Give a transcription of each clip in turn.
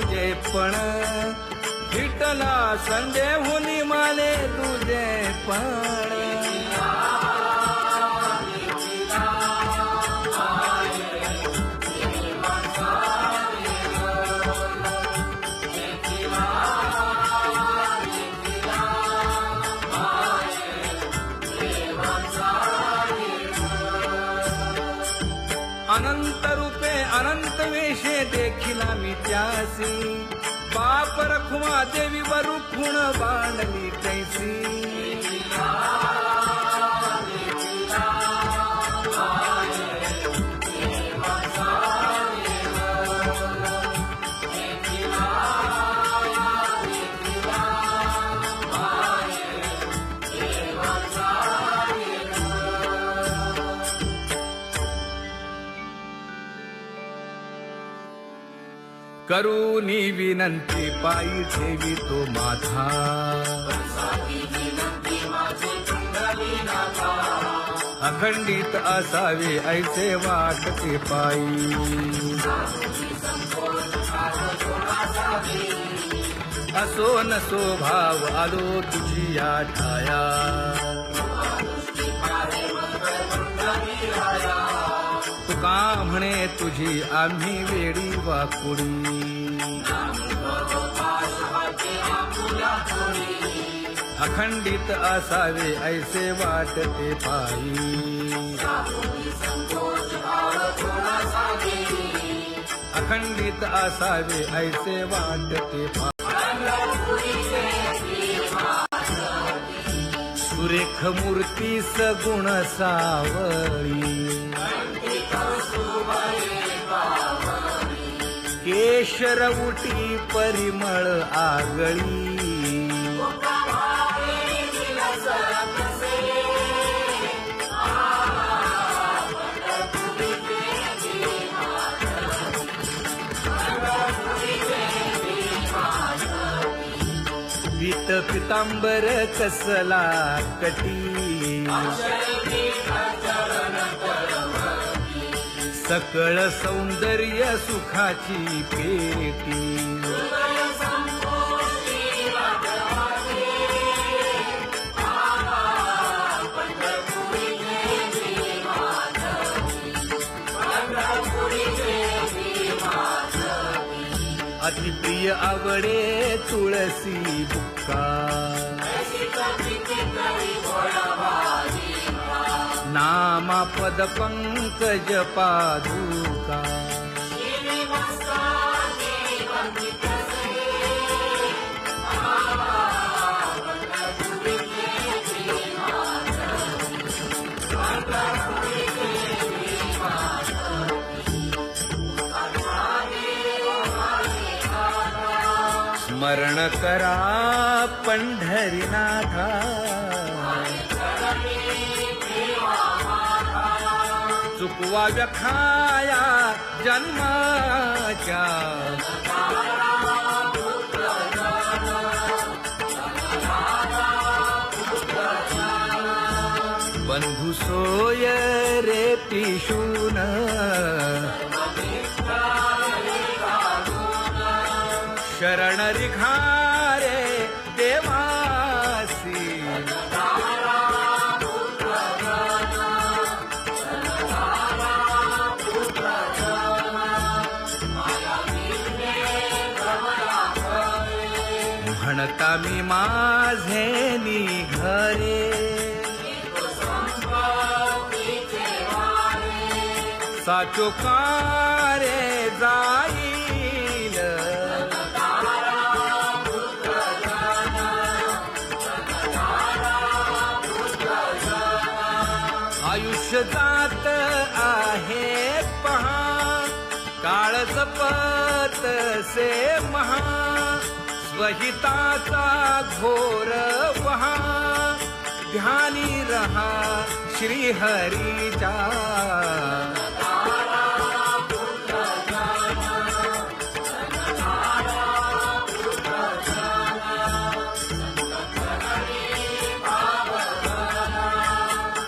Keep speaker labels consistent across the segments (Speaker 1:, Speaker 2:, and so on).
Speaker 1: तुझे पण विठ्ठला संदेहुनी माने तुझे पण अनंत रूपे अनंत वेशे देखिला मी त्यासी बाप रखुमा देवी वरुखुण बांधली तैसी करूनी विनंती पायी ठेवी तो माथा अखंडित असावे ऐसे वाटते पायी असो नसो भाव आलो तुझी या ठाया तुका म्हणे तुझी आम्ही वेडी वाकुडी अखंडित असावे ऐसे वाटते पायी अखंडित असावे ऐसे वाटते पायी सुरेख मूर्ती सगुण सावळी केशर उटी परिमळ आगळी पीत पितांबर कसला कटी सकळ सौंदर्य सुखाची पेटी अतिप्रिय आवडे तुळसी बुक्का नामा पद पंकज पादुका स्मरण करा पंढरीनाथा चुकवा व्यखाया जन्माच्या बंधू सोय रे पिशून शरण रिघारे देवासी म्हणता मी माझे निघरे साचो कारे जाईल आयुष्य जात आहे पहा काळ जपत से महा स्वहिताचा घोर वहा ध्यानी रहा श्री हरीचा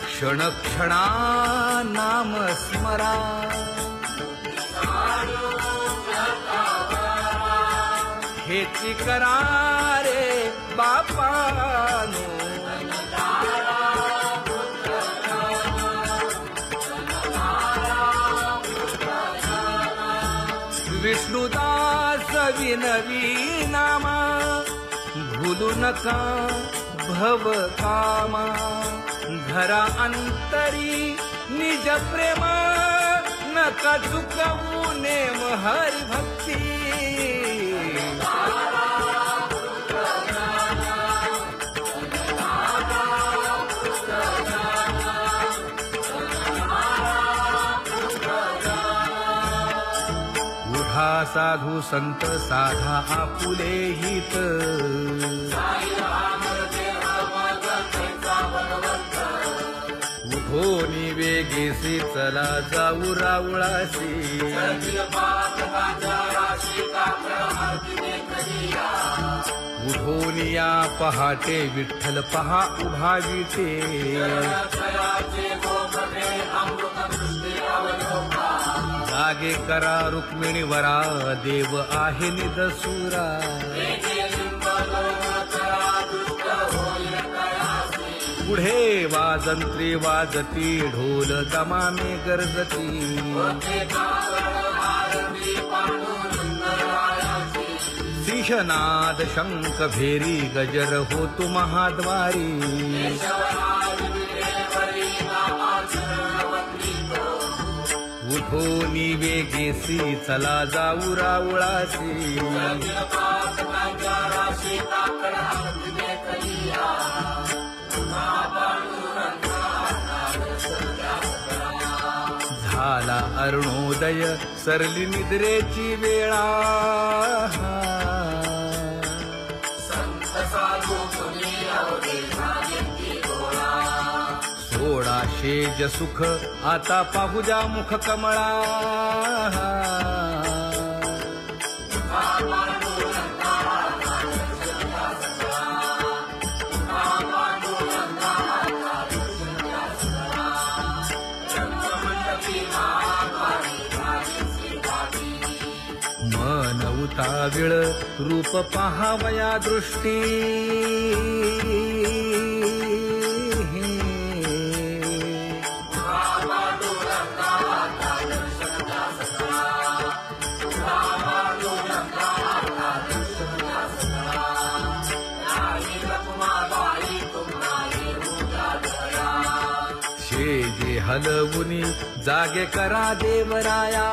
Speaker 1: क्षण क्षणा नाम स्मरा हेची करारे बापानो. विष्णुदास विनवी नामा भूलू नका भव कामा. धरा अंतरी निज प्रेम नका चुकवू नेम हरि भक्ती. उठा साधू संत साधा आपुले हित. उठोनी वेगेसी चला जाऊ रावळासी. उठोनी या पहाटे विठ्ठल पहा उभा विटे. जागे करा रुक्मिणी वरा देव आहे निदसुरा. पुढे वाजंत्री वाजती ढोल दमामे गरजती. सिंहनाद शंख भेरी गजर होतो महाद्वारी. उठोनी वेगेसी चला जाऊ रावळासी. झाला अरुणोदय सरली निद्रेची वेळा. सोडा शेज सुख आता पाहू जा मुख कमळा. मन उताविळ रूप पहावया दृष्टी. शेजे हलवुनी जागे करा देवराया.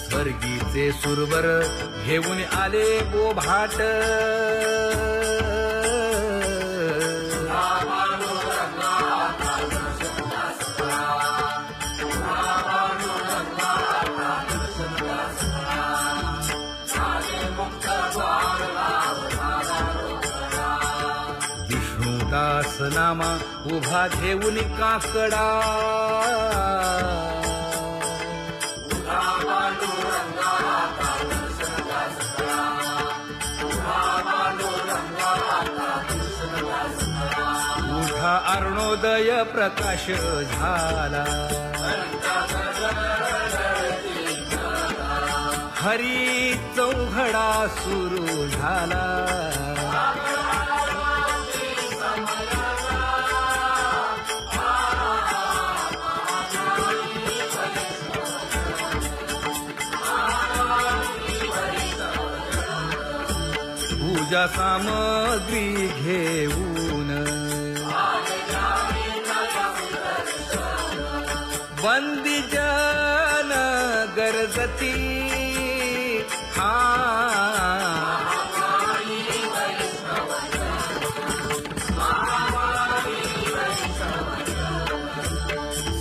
Speaker 1: स्वर्गीचे सुरवर घेऊन आले बोभाट. विष्णुदास नामा उभा घेऊन काकडा. उठा अरुणोदय प्रकाश झाला. हरी चौघडा सुरू झाला. पूजा सामग्री घेऊन बंदी जन गरजती. हा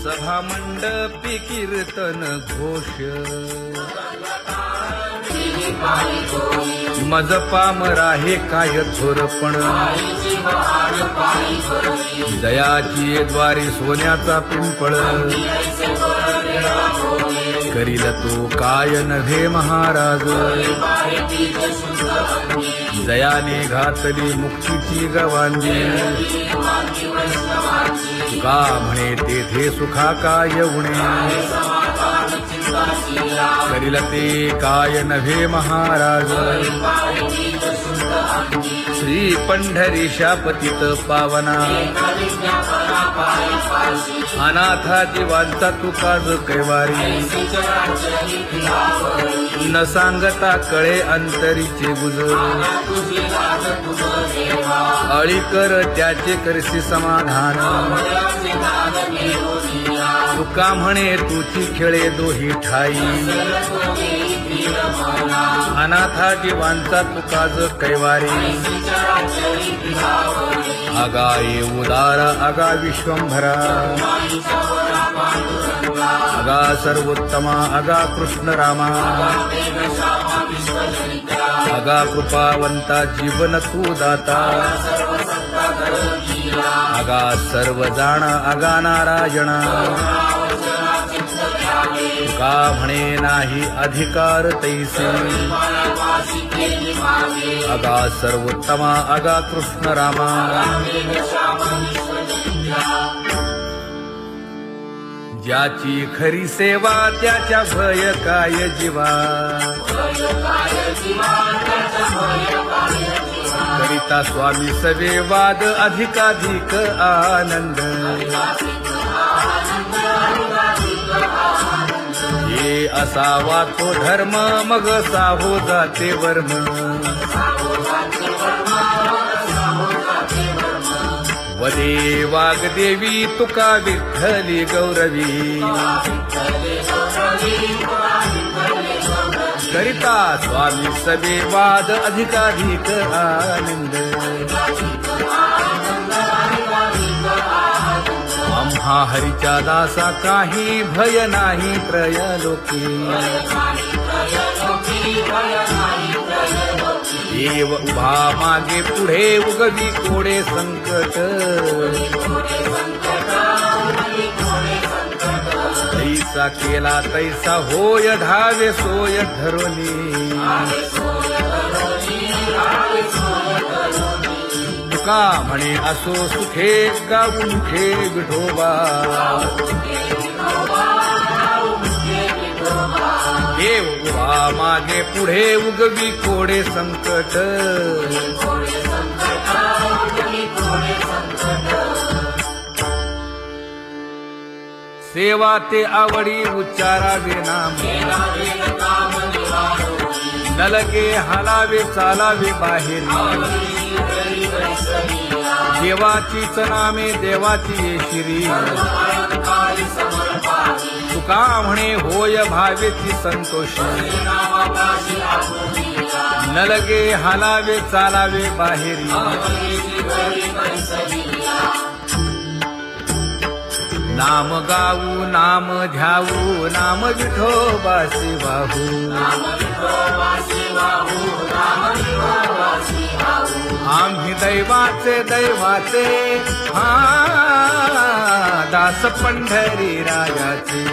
Speaker 1: सभा मंडपी कीर्तन घोष. मज पामरा हे काय थोरपण. दयाची द्वारी सोन्याचा पिंपळ. करील तो काय नव्हे महाराज जयाने घातली मुक्तीची गवांजी तुका म्हणे तेथे सुखा काय उणे करील ते काय नव्हे महाराज श्री पंढरीशा पतित पावना अनाथा जीवांचा तुका ज कैवारी न सांगता कळे अंतरीचे गुज अळी कर त्याचे करसी समाधान तुका म्हणे तुची खेळे दोही ठाई अनाथा जीवांचा तुका ज कैवारी आगा ये उदार आगा विश्वंभरा आगा सर्वोत्तमा आगा कृष्ण रामा आगा कृपावंता जीवन तू दाता आगा सर्व जाणा आगा नारायणा तुका म्हणे नाही अधिकार तैसे आगा सर्वोत्तमा आगा कृष्ण रामा ज्याची खरी सेवा त्याच्या भय काय जीवा करिता स्वामी सवे वाद अधिकाधिक आनंद ये असावा तो धर्म मग साहो जाते वर्म वदे वाग्देवी तुका विठ्ठली गौरवी करिता स्वामी सवे वाद अधिकाधिक आनंद आम्हा हरीच्या दासा काही भय नाही त्रयलोकी देव उभा मागे पुढे उगवी कोडे संकट तैसा केला तैसा होय धावे सोय धरोनी तुका म्हणे असो सुखे गाऊ मुखे विठोबा देव उभा मागे पुढे उगवी कोडे संकट सेवा ते आवडी उच्चारावे नाम न लगे हालावे चालावे बाहेर देवाचीच नामे देवाची येशिरी तुका म्हणे होय भावेची संतोषी न लगे हालावे चालावे बाहेरी नाम गाऊ नाम ध्याऊ नाम विठोबासी वाहू आम्ही दैवाचे दैवाचे हा दास पंढरी रायाचे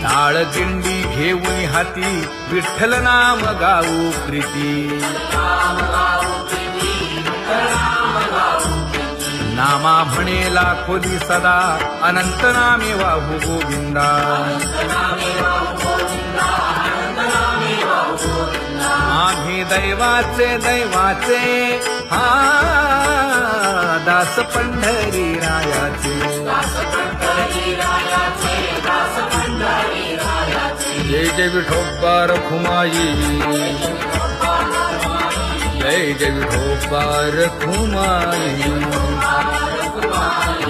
Speaker 1: टाळ दिंडी घेऊन हाती विठ्ठल नाम गाऊ प्रीती नामा म्हणेला खोदी सदा अनंत नामे वाहू गोविंदा आम्ही दैवाचे दैवाचे हा दास पंढरी रायाचे जय जय विठोबा रखुमाई जय जय विठोबा रखुमाई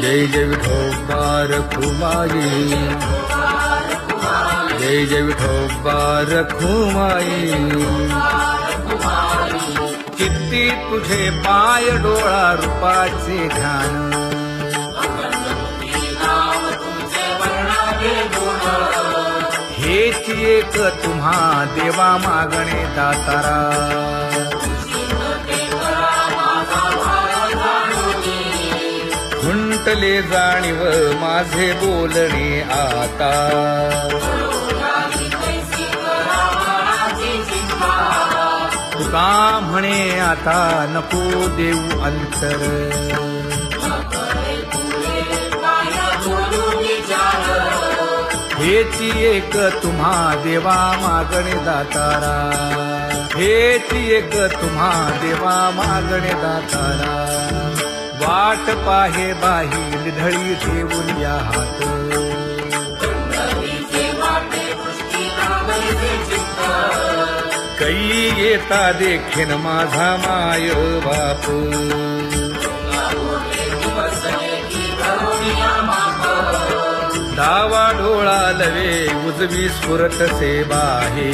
Speaker 1: जय जय विठोबा रखुमाई जय जय विठोबा रखुमाई चित्ती तुझे पाय डोळा रूपाचे ध्यान हेच एक तुम्हा देवा मागणे दातारा तुटले जाणीव माझे बोलणे आता. तुका म्हणे आता नको देऊ अंतर. हेची एक तुम्हा देवा मागणे दातारा. हेची एक तुम्हा देवा मागणे दातारा. वाट पाहे बाही ढळी ठेवून या हात. कै येता देखीन माझा माय बाप. डावा डोळा लवे उजवी स्फुरत से बाहे.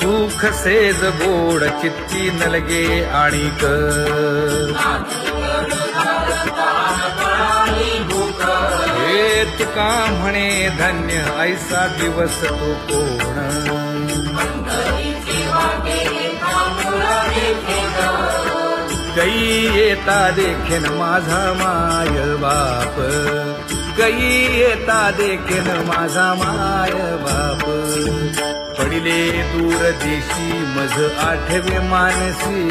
Speaker 1: सुख सेज गोड चित्ती नलगे आणिक. हे तुका म्हणे धन्य ऐसा दिवस तो कोण. कै येता देखीन माझा माय बाप. कै येता देखीन माझा माय बाप. पडिले दूर देशी मज आठवे मानसी.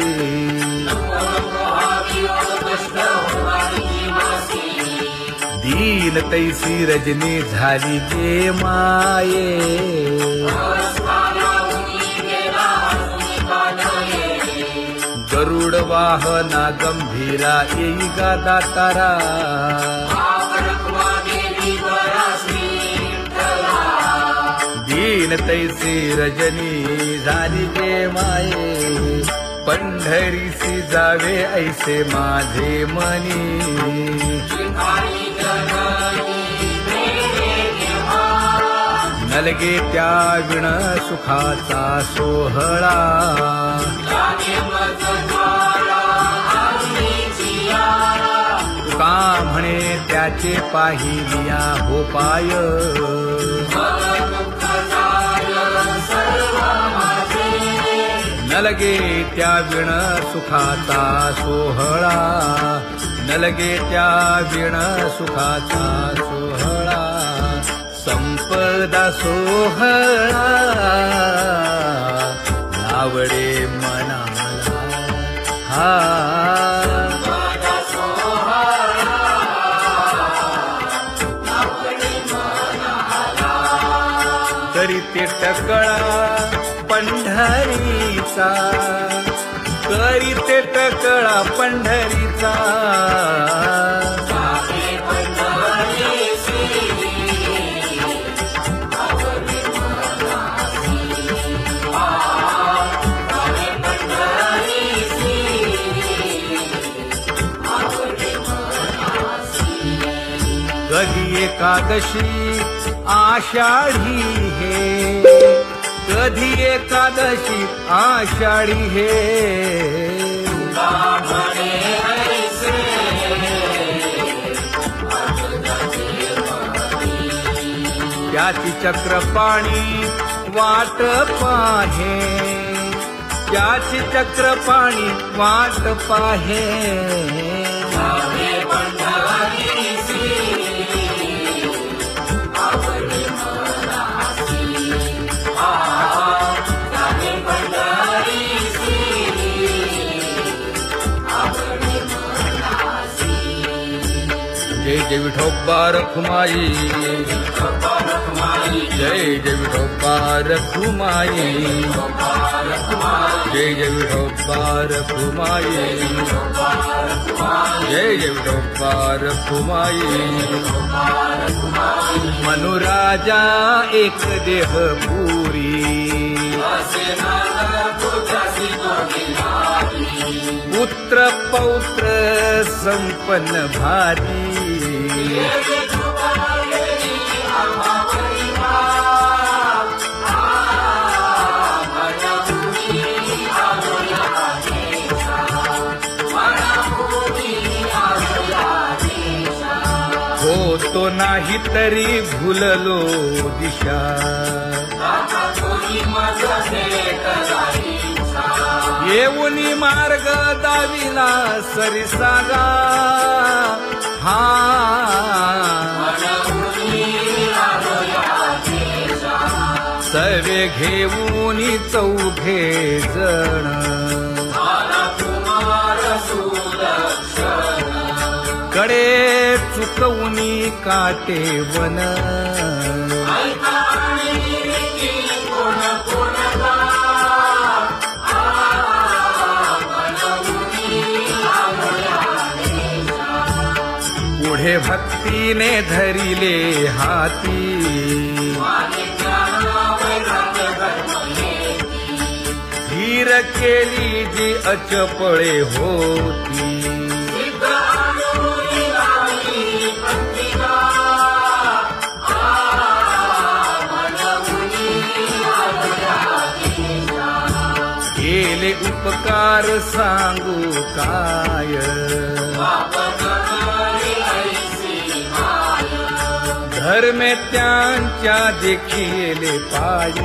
Speaker 1: दीन तैसी रजनी झाली जे माये. गरुड वाहना गंभीरा येई गा दातारा. दीन तैसी रजनी झाली जे माये. पंढरीसी जावे ऐसे माझे मनी. नलगे त्या विण सुखाचा सोहळा. तुका म्हणे त्याचे पाहिलिया हो पाय. नलगे त्या विण सुखाचा सोहळा. नलगे त्या विण सुखाचा सोहळा. संपदा सोहळा आवडे मनाला. हा करीते टकळा पंढरीचा. करीते टकळा पंढरीचा. कधी एकादशी आषाढी हे. कधी एकादशी आषाढी हे. त्याची चक्रपाणी वाट पाहे. त्याची चक्रपाणी वाट पाहे. जय जय विठोबा रखुमाई. जय जय विठोबा रखुमाई. जय जय विठोबा रखुमाई. जय जय विठोबा रखुमाई. मनुराजा एक देह पुरी. पुत्र पौत्र संपन्न भारी. होतो नाही तरी भुललो दिशा. येऊनी मार्ग दाविला सरिसागा हा सर्वे घेऊनी चौघे जण कडे चुकवूनी काटे वन पुढे भक्तीने धरिले हाती धीर केली जी अचपळे होती केले उपकार सांगू काय धर्मे त्यांच्या देखिले पाय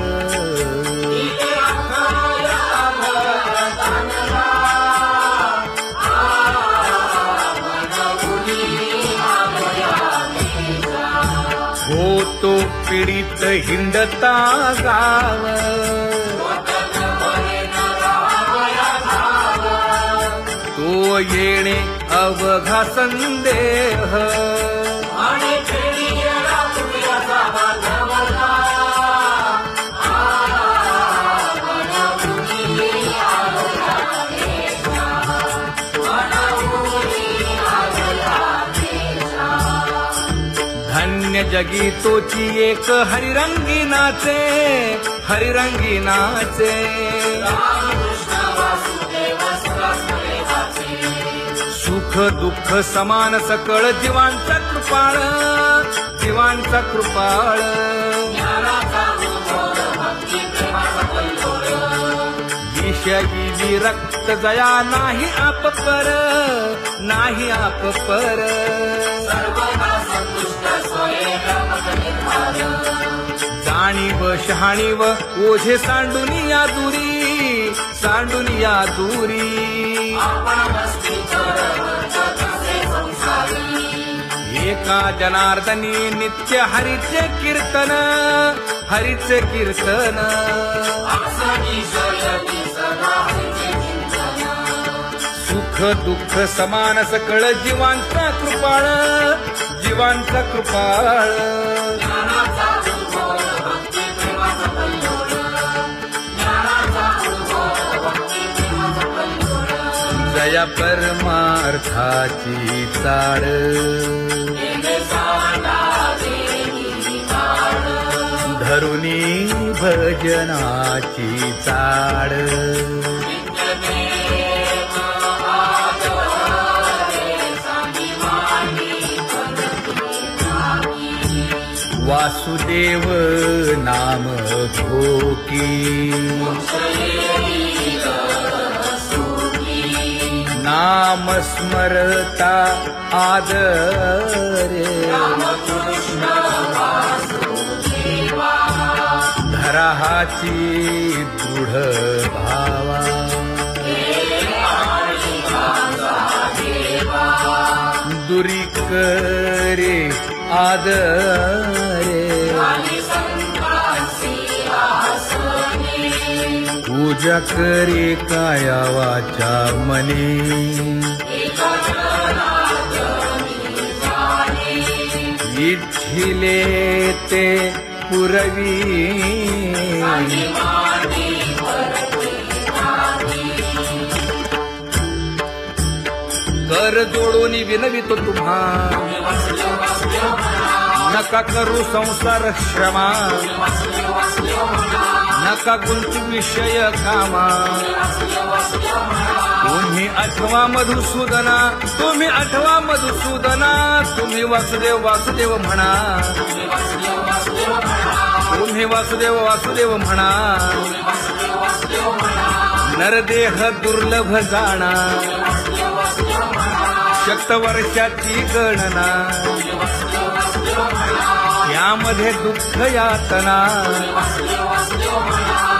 Speaker 1: होतो पीडित हिंडता गाव तो येणे अवघा संदेह धन्य जगी तोची एक हरिरंगी नाचे हरिरंगी नाचे सुख दुःख समान सकळ जीवांचा कृपाळ जीवांचा कृपाळ विषयी विरक्त जया नाही आपपर नाही आपपर जाणीव शहाणीव ओझे सांडुनिया दुरी सांडुनिया दुरी एका जनार्दनी नित्य हरीचे कीर्तन हरीचे कीर्तन सुख दुःख समान सकळ जीवांचा कृपाळ जीवांचा कृपाळ जया परमार्थाची चाळ धरुनी भजनाची चाळ वासुदेव नाम घोकी नाम स्मरता आदरे धराहाची दृढ भावा दुरी करे आदरे पूजा करे काया वाचा मने इच्छिले ते पुरवी कर जोडून विनवितो तुम्हा नका करू संसार श्रमा नका गुंतू विषय कामा तुम्ही आठवा मधुसूदना तुम्ही आठवा मधुसूदना तुम्ही वासुदेव वासुदेव म्हणा तुम्ही वासुदेव वासुदेव म्हणा नरदेह दुर्लभ जाणा शतवर्षाची गणना यामध्ये दुःख यातना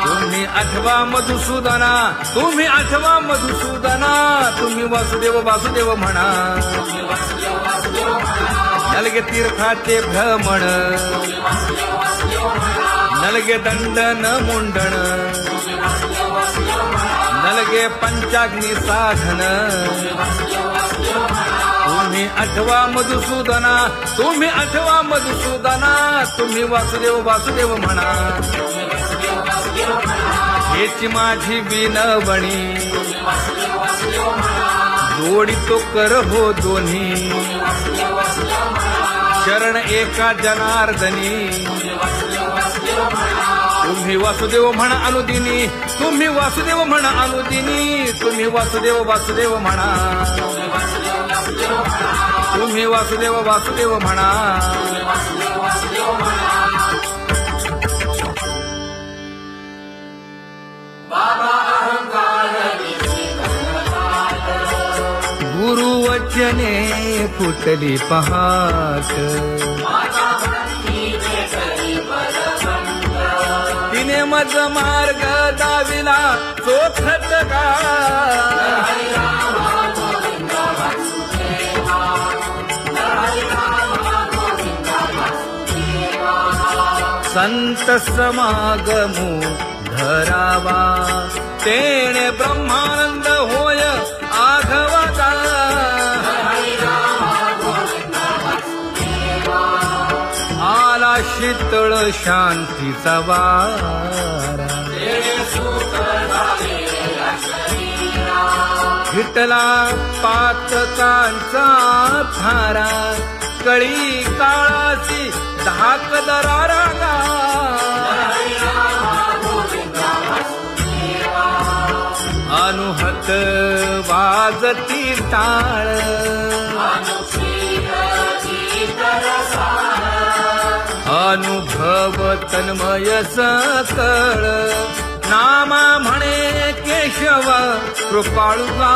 Speaker 1: तुम्ही आठवा मधुसूदना, तुम्ही आठवा मधुसूदना, तुम्ही वासुदेव वासुदेव म्हणा. नलगे तीर्थाचे भ्रमण, नलगे दंडन मुंडण, नलगे पंचाग्नी साधन, तुम्ही आठवा मधुसूदना, तुम्ही आठवा मधुसूदना, तुम्ही वासुदेव वासुदेव म्हणा. हेची माझी विनवणी, जोडितो कर हो दोन्ही, शरण एका जनार्दनी. तुम्ही वासुदेव म्हणा अनुदिनी, तुम्ही वासुदेव म्हणा अनुदिनी, तुम्ही वासुदेव वासुदेव म्हणा, तुम्ही वासुदेव वासुदेव म्हणा. गुरुवचने फुटली पहाट, तिने मज मार्ग दाविला चोखत का. संत समागमू धरावा, तेणे ब्रह्मानंद होय आघवा का. आला शीतळ शांतीचा वारा, विठला पातकांचा थारा, कळी काळाची धाक दरारा गा. अनुहत वाजती टाळ, अनुभव तन्मय सकळ. नामा म्हणे केशव कृपाळुगा,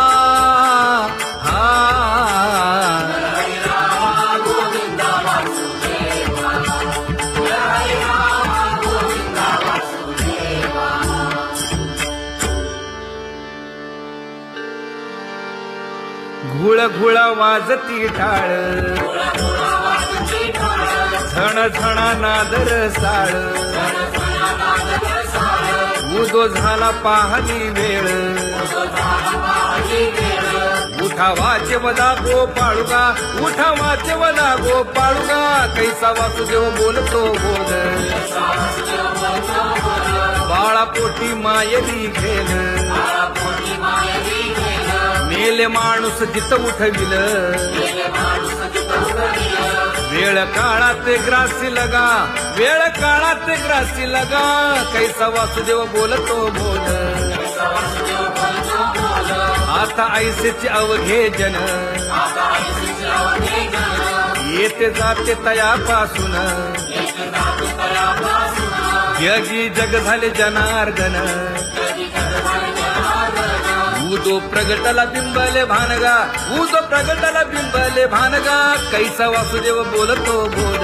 Speaker 1: घुळ घुळ वाजती टाळ, झण झणा नादर साळ. उदो झाला पाहली वेळ, उठा वाचे वदा गोपाळुगा, उठा वाचे वदा गोपाळुगा. कैसा वासुदेव बोलतो बोल, बाळा पोटी मायली घेल. मेले माणूस जित उठविल, वेळ काळात ग्रासी लगा, वेळ काळात ग्रासी लगा. कैसा वासुदेव बोलतो बोल, आता ऐसेचे अवघे जन, येते जाते तयापासून. जगी जग झाले जनार्दन, उदो प्रगटला बिंबले भानगा, उदो प्रगटला बिंबले भानगा. कैसा वासुदेव बोलतो बोल,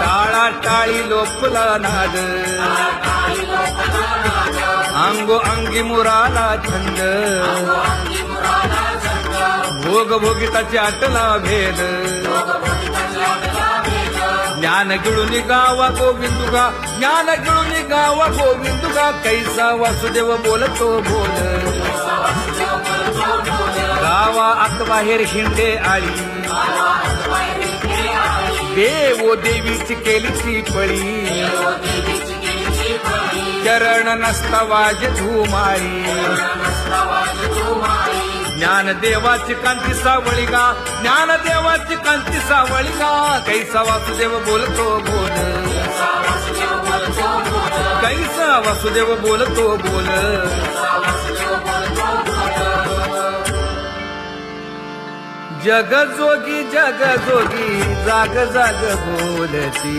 Speaker 1: टाळा टाळी लोपला नाद, अंगो अंगी मुराला छंद. भोग भोगिताची आटला भेद, ज्ञान गिळून गावा गोविंदुगा, ज्ञान गिळून गावा गोविंदुगा. कैसा वासुदेव बोलतो बोल, गावा आत बाहेर हिंडे आळी, देवो देवीची केलीची पळी. चरण नसता वाज धुमाळी, ज्ञानदेवाची कांती सावळी गा, ज्ञानदेवाची कांती सावळी गा. कैसा वासुदेव बोलतो बोल, कैसा वासुदेव बोलतो बोल. जग जोगी जाग जाग बोलती.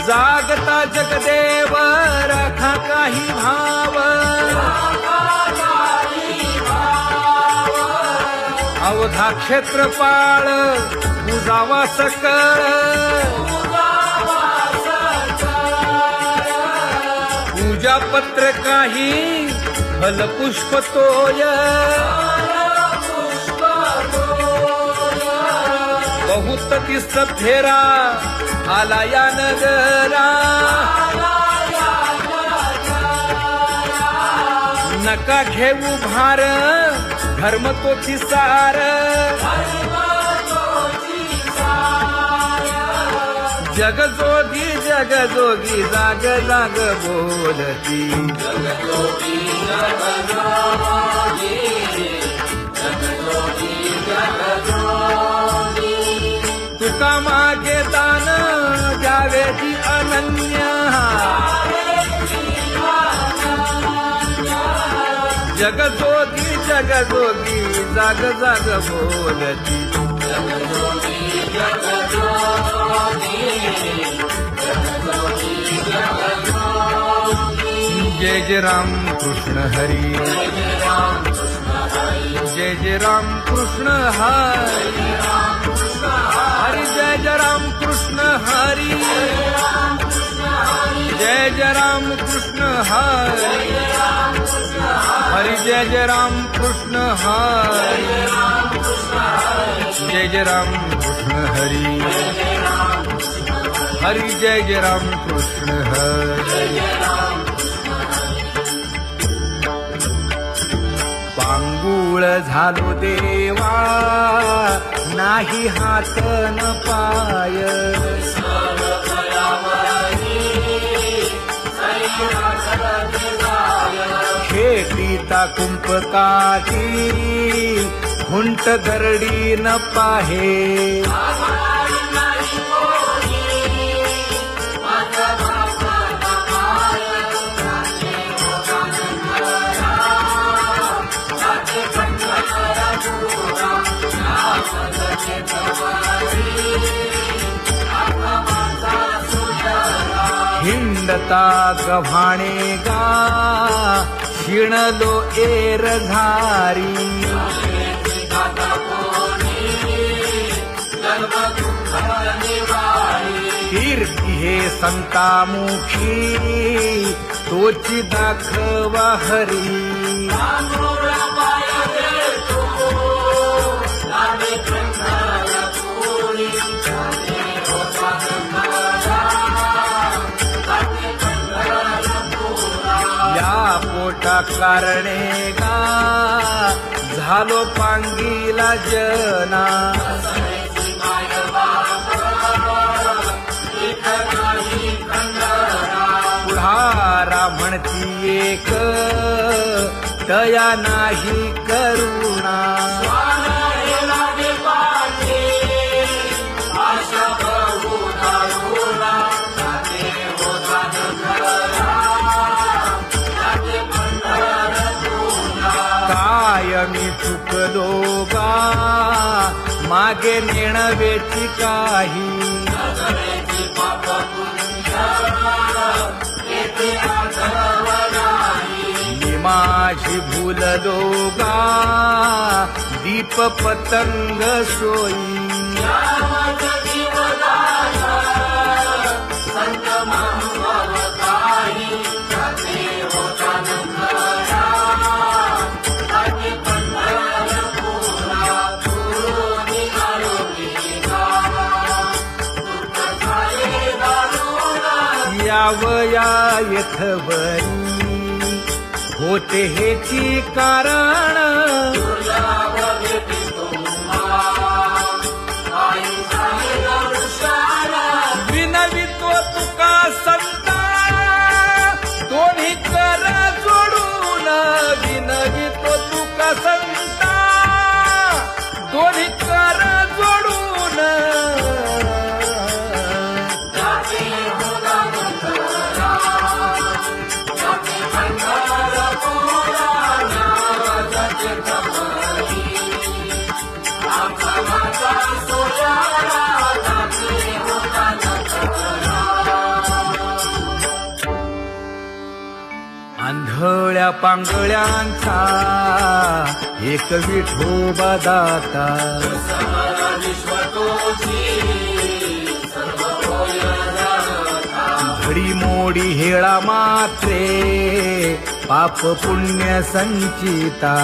Speaker 1: जागता जगदेव राखा काही भाव, अवधा क्षेत्रपाळ बुजावा सकळ, पूजा पत्र काही फलपुष्प तोय, बहुत तीस फेरा आला या नगरा, नका घेऊ भार धर्म तोची सार, जगजोगी जगजोगी जाग जाग बोलती, तुका मागे दान द्यावे ती अनन्य, जगजोगी जगजोगी जाग जाग बोलती, जय जय राम कृष्ण हरी, जय जय राम कृष्ण हरी, हरी जय जय राम कृष्ण हरी, जय जय राम कृष्ण हरी, हरी जय जय राम कृष्ण हरी, जय जय राम कृष्ण हरी, हरी जय जय राम कृष्ण हरी. पांगुळ झालो देवा नाही हात न पाय, खेटीता कुंपकाठी हुंट गरडी न पाहे, हिंडता गव्हाणे गा शिणलो एरघारी, कीर्ती हे संतामुखी तोची दाखवा हरी, पोटा कारणे गा झालो पांगीला जना, पुढारा म्हणती एक तया नाही करुणा, मी चुकलो गा मागे नेणवेची काही, मी माझी भूललो गा दीप पतंग सोयी, यावया यथवरी होते हेची कारण, विनवितो तुका संता दोन्ही कर जोडून, विनवितो तुका संता दोन्ही कर जोडून, पांगळ्यांचा एक विठोबा दाता घडी मोडी हेळा मात्रे पाप पुण्य संचिता